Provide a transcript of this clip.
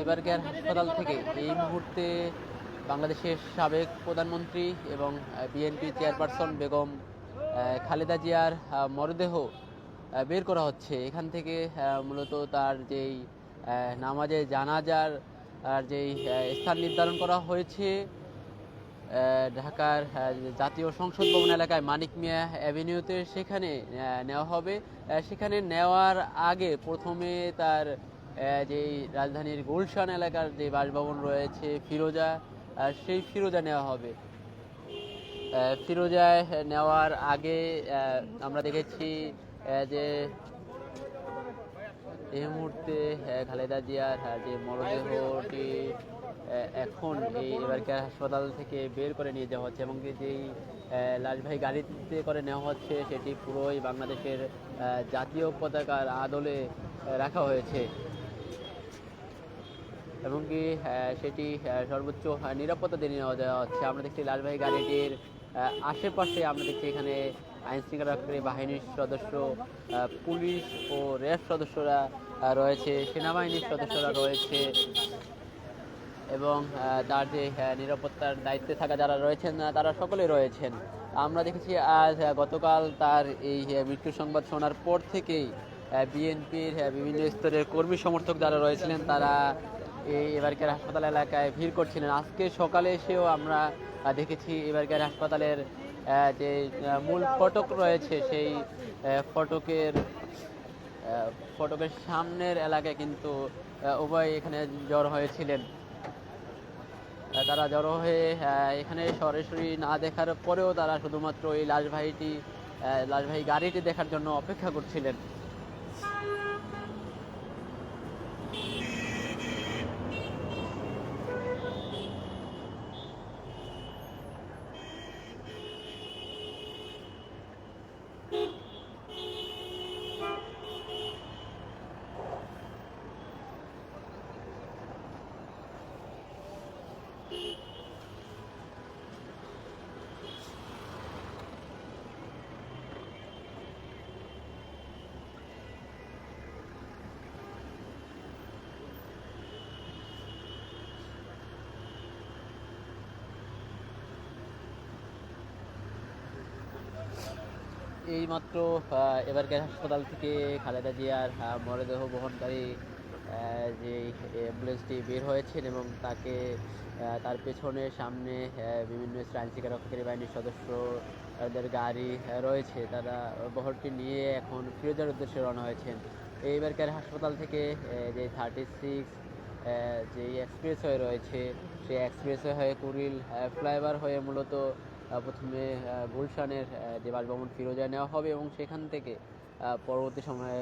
এবারকার হাসপাতাল থেকে এই মুহূর্তে বাংলাদেশের সাবেক প্রধানমন্ত্রী এবং বিএনপি চেয়ারপারসন বেগম খালেদা জিয়ার মরদেহ বের করা হচ্ছে। এখান থেকে মূলত তার যেই নামাজে জানাজার যেই স্থান নির্ধারণ করা হয়েছে ঢাকার জাতীয় সংসদ ভবন এলাকায় মানিক মিয়া অ্যাভিনিউতে, সেখানে নেওয়া হবে। সেখানে নেওয়ার আগে প্রথমে তার যেই রাজধানীর গুলশান এলাকার যে বাসভবন রয়েছে ফিরোজা, সেই ফিরোজা নেওয়া হবে। ফিরোজায় নেওয়ার আগে আমরা দেখেছি যে এই মুহূর্তে খালেদা জিয়ার যে মরদেহটি এখন এই এবারকার হাসপাতাল থেকে বের করে নিয়ে যাওয়া হচ্ছে এবং যেই লাশবাহী গাড়িতে করে নেওয়া হচ্ছে সেটি পুরোই বাংলাদেশের জাতীয় পতাকার আদলে রাখা হয়েছে এবং কি সেটি সর্বোচ্চ নিরাপত্তা দিয়ে নেওয়া দেওয়া হচ্ছে। আমরা দেখছি লাশবাহী গাড়িটির আশেপাশে আমরা দেখছি এখানে আইনশৃঙ্খলা রক্ষাকারী বাহিনীর সদস্য, পুলিশ ও র্যাব সদস্যরা রয়েছে, সেনাবাহিনীর সদস্যরা রয়েছে এবং তার যে নিরাপত্তার দায়িত্বে থাকা যারা রয়েছেন তারা সকলেই রয়েছেন। আমরা দেখেছি আজ গতকাল তার এই মৃত্যু সংবাদ শোনার পর থেকেই বিএনপির বিভিন্ন স্তরের কর্মী সমর্থক যারা রয়েছিলেন তারা এই এবারকার হাসপাতাল এলাকায় ভিড় করছিলেন। আজকে সকালে এসেও আমরা দেখেছি এবারকার হাসপাতালের যে মূল ফটক রয়েছে সেই ফটকের সামনের এলাকায় কিন্তু উভয় এখানে জড়ো হয়েছিলেন। তারা জড়ো হয়ে এখানে সরাসরি না দেখার পরেও তারা শুধুমাত্র এই লাশবাহী গাড়িটি দেখার জন্য অপেক্ষা করছিলেন। এইমাত্র এবারকার হাসপাতাল থেকে খালেদা জিয়ার মরদেহ বহনকারী যে অ্যাম্বুলেন্সটি বের হয়েছেন এবং তার পেছনে সামনে বিভিন্ন আইনশৃঙ্খলা রক্ষাকারী বাহিনীর সদস্যদের গাড়ি রয়েছে। তারা বহরটি নিয়ে এখন ফিরোজার উদ্দেশ্যে রওনা হয়েছেন। এইবারকার হাসপাতাল থেকে যে 36 যে এক্সপ্রেসওয়ে রয়েছে সেই এক্সপ্রেসওয়ে হয়ে কুড়িল ফ্লাইওভার হয়ে মূলত প্রথমে গুলশানের যে বাসভবন ফিরোজা নেওয়া হবে এবং সেখান থেকে পরবর্তী সময়ে